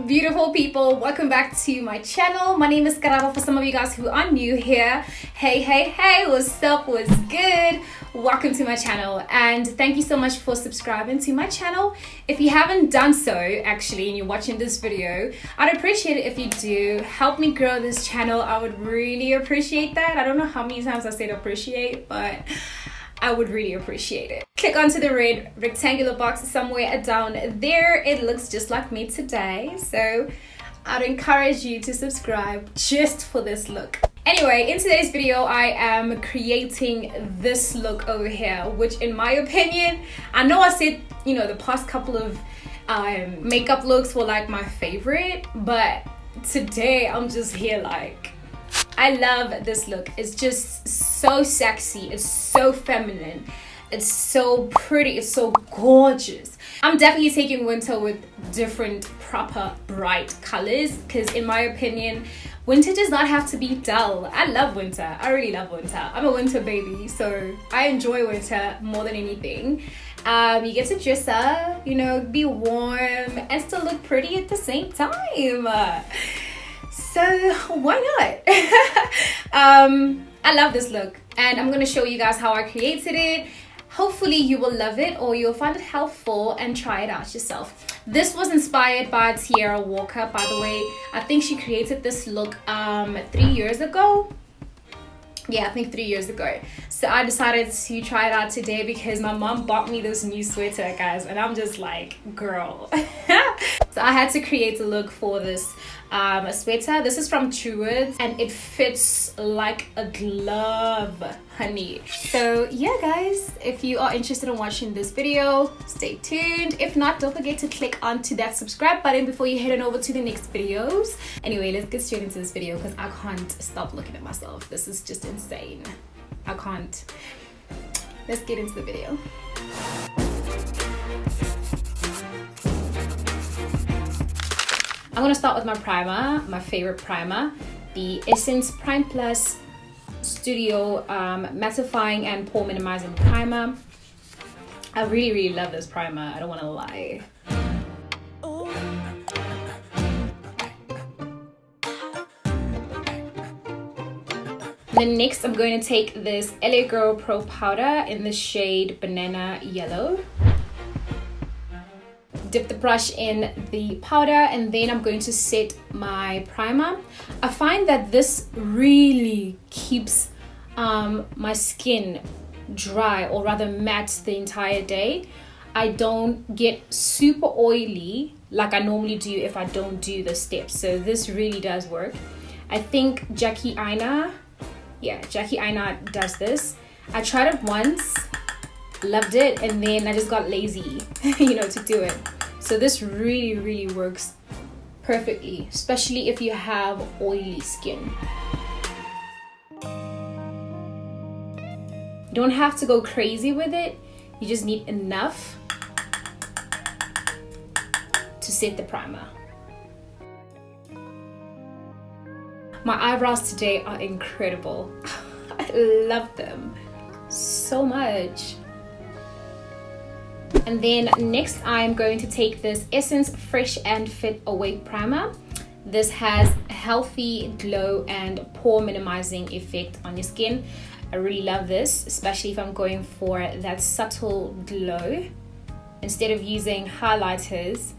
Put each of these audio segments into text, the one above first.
beautiful people, welcome back to my channel. My name is Karaba for some of you guys who are new here. Hey, what's up, what's good? Welcome to my channel and thank you so much for subscribing to my channel. If you haven't done so actually and you're watching this video, I'd appreciate it if you do help me grow this channel. I would really appreciate that. I don't know how many times I said appreciate, but I would really appreciate it. Click onto the red rectangular box somewhere down there. It looks just like me today, so I'd encourage you to subscribe just for this look. Anyway, in today's video I am creating this look over here, which in my opinion, I know I said, you know, the past couple of makeup looks were like my favorite, but today I'm just here like, I love this look. It's just so sexy, it's so feminine, it's so pretty, it's so gorgeous. I'm definitely taking winter with different proper bright colors because in my opinion winter does not have to be dull. I love winter. I really love winter. I'm a winter baby, so I enjoy winter more than anything. You get to dress up, you know, be warm and still look pretty at the same time. So why not? I love this look and I'm gonna show you guys how I created it. Hopefully you will love it or you'll find it helpful and try it out yourself. This was inspired by Tiara Walker, by the way. I think she created this look 3 years ago. Yeah, I think 3 years ago. So I decided to try it out today because my mom bought me this new sweater, guys, and I'm just like, girl. So I had to create a look for this sweater. This is from Truworths and it fits like a glove, honey. So yeah guys, if you are interested in watching this video, stay tuned. If not, don't forget to click onto that subscribe button before you head on over to the next videos. Anyway, let's get straight into this video because I can't stop looking at myself. This is just insane. I can't. Let's get into the video. I'm gonna start with my primer, my favorite primer, the Essence Prime Plus Studio Mattifying and Pore Minimizing Primer. I really love this primer, I don't wanna lie. Then next I'm going to take this LA Girl Pro Powder in the shade Banana Yellow. Dip the brush in the powder and then I'm going to set my primer. I find that this really keeps my skin dry or rather matte the entire day. I don't get super oily like I normally do if I don't do the steps, so this really does work. I think Keigh does this. I tried it once, loved it, and then I just got lazy you know, to do it. So this really works perfectly, especially if you have oily skin. You don't have to go crazy with it, you just need enough to set the primer. My eyebrows today are incredible. I love them so much. And then next I'm going to take this Essence Fresh and Fit Awake Primer. This has a healthy glow and pore minimizing effect on your skin. I really love this, especially if I'm going for that subtle glow. Instead of using highlighters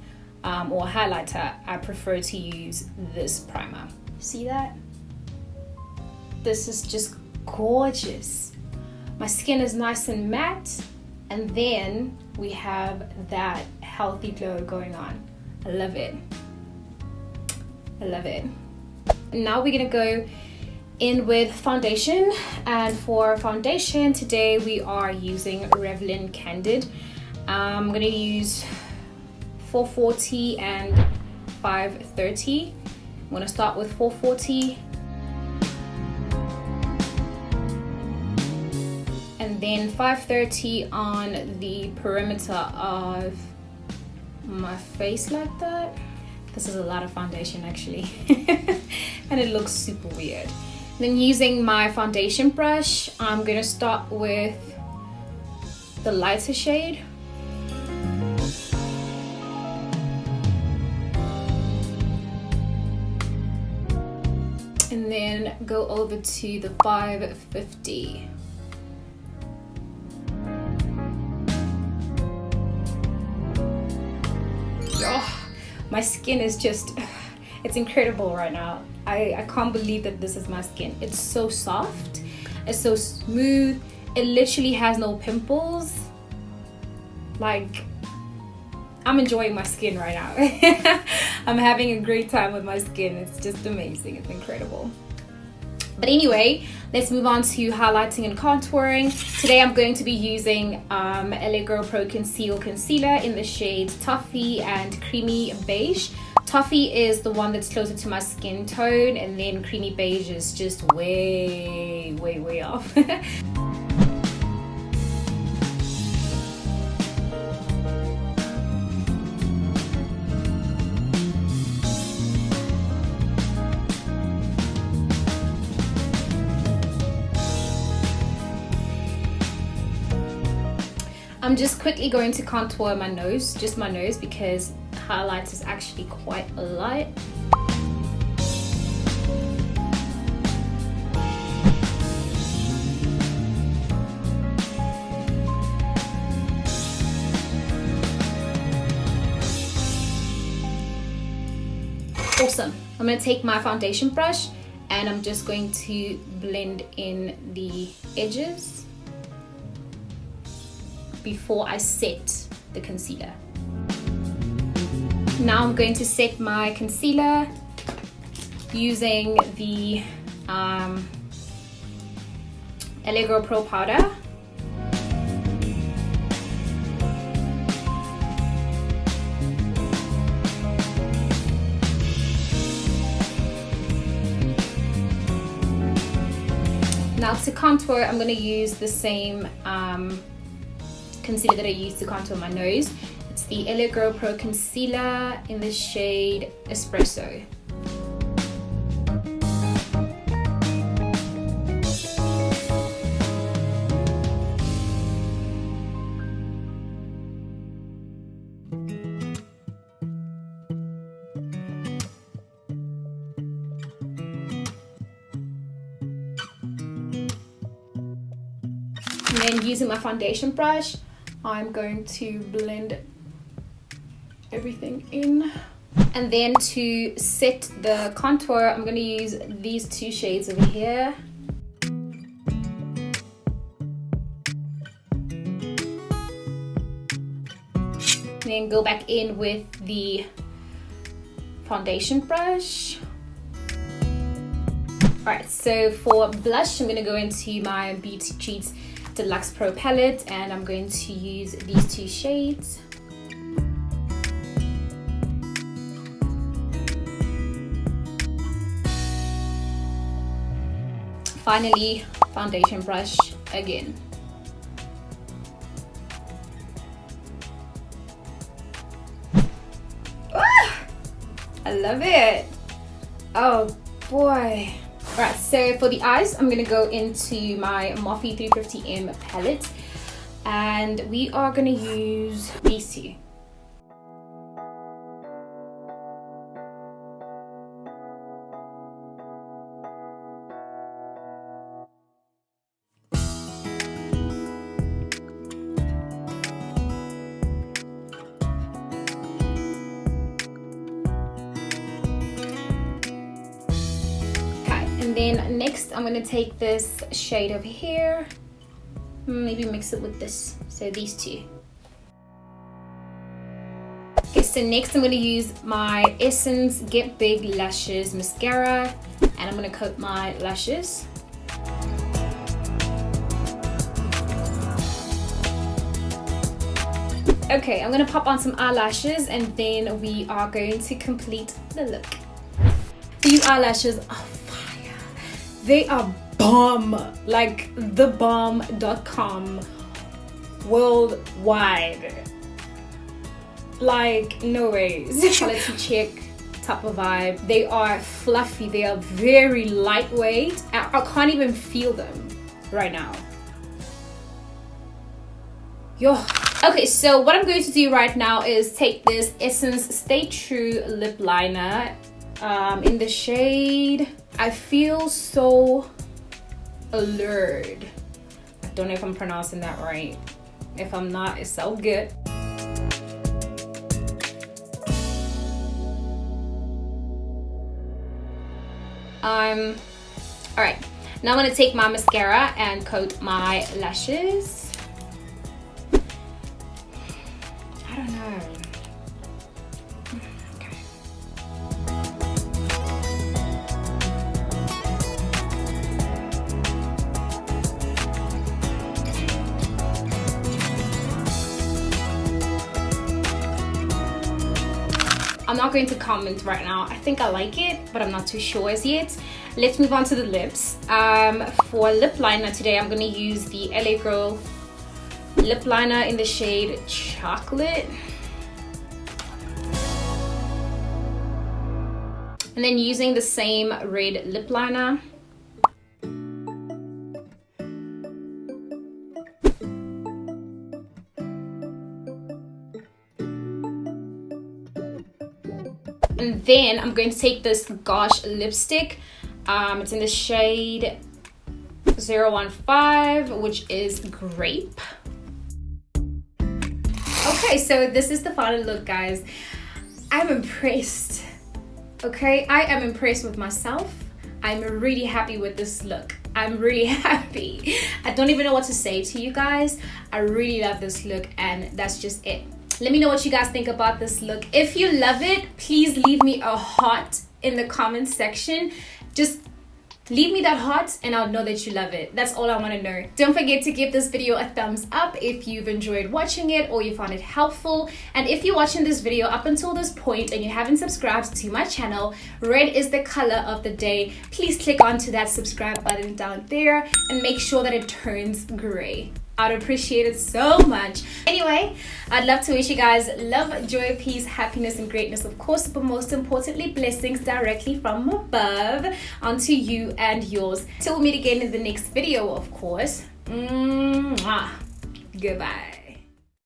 or highlighter, I prefer to use this primer. See that? This is just gorgeous. My skin is nice and matte, and then we have that healthy glow going on. I love it. I love it. Now we're gonna go in with foundation, and for foundation today we are using Revlon Candid. I'm gonna use 440 and 530. I'm gonna start with 440 and then 530 on the perimeter of my face like that. This is a lot of foundation actually and it looks super weird. Then using my foundation brush, I'm gonna start with the lighter shade. and then go over to the 550. Oh, my skin is just, it's incredible right now. I can't believe that this is my skin. It's so soft, it's so smooth, it literally has no pimples. Like, I'm enjoying my skin right now. I'm having a great time with my skin. It's just amazing, it's incredible. But anyway, let's move on to highlighting and contouring. Today I'm going to be using LA Girl Pro Concealer in the shades Toffee and Creamy Beige. Toffee is the one that's closer to my skin tone, and then Creamy Beige is just way off. I'm just quickly going to contour my nose, just my nose, because highlight is actually quite light. Awesome. I'm going to take my foundation brush and I'm just going to blend in the edges before I set the concealer. Now I'm going to set my concealer using the LA Girl Pro powder. Now to contour, I'm going to use the same concealer that I used to contour my nose. It's the LA Girl Pro Concealer in the shade Espresso. And then using my foundation brush, I'm going to blend everything in. And then to set the contour, I'm going to use these two shades over here. And then go back in with the foundation brush. Alright, so for blush, I'm going to go into my Beauty Treats Deluxe Pro palette and I'm going to use these two shades. Finally, foundation brush again. Ah, I love it. Oh boy. Alright, so for the eyes, I'm going to go into my Morphe 350M palette and we are going to use these two. And then next I'm going to take this shade over here, maybe mix it with this, so these two. Okay, so next I'm going to use my Essence Get Big Lashes mascara and I'm going to coat my lashes. Okay, I'm going to pop on some eyelashes and then we are going to complete the look. These eyelashes are fire. They are bomb, like thebomb.com worldwide. Like, no ways. Quality check, type of vibe. They are fluffy, they are very lightweight. I can't even feel them right now. Yo. Okay, so what I'm going to do right now is take this Essence Stay True lip liner in the shade I Feel So Allured. I don't know if I'm pronouncing that right. If I'm not, it's so good. All right, now I'm gonna take my mascara and coat my lashes. I don't know. Okay. I'm not going to comment right now. I think I like it, but I'm not too sure as yet. Let's move on to the lips. For lip liner today, I'm going to use the LA Girl lip liner in the shade Chocolate. And then using the same red lip liner. And then I'm going to take this Gosh lipstick. It's in the shade 015, which is Grape. Okay, so this is the final look, guys. I'm impressed. Okay, I am impressed with myself. I'm really happy with this look. I'm really happy. I don't even know what to say to you guys. I really love this look, and that's just it. Let me know what you guys think about this look. If you love it, please leave me a heart in the comments section. Just leave me that heart and I'll know that you love it. That's all I want to know. Don't forget to give this video a thumbs up if you've enjoyed watching it or you found it helpful. And if you're watching this video up until this point and you haven't subscribed to my channel, red is the color of the day. Please click onto that subscribe button down there and make sure that it turns gray. I'd appreciate it so much. Anyway, I'd love to wish you guys love, joy, peace, happiness, and greatness, of course, but most importantly, blessings directly from above onto you and yours. Till we meet again in the next video, of course. Goodbye.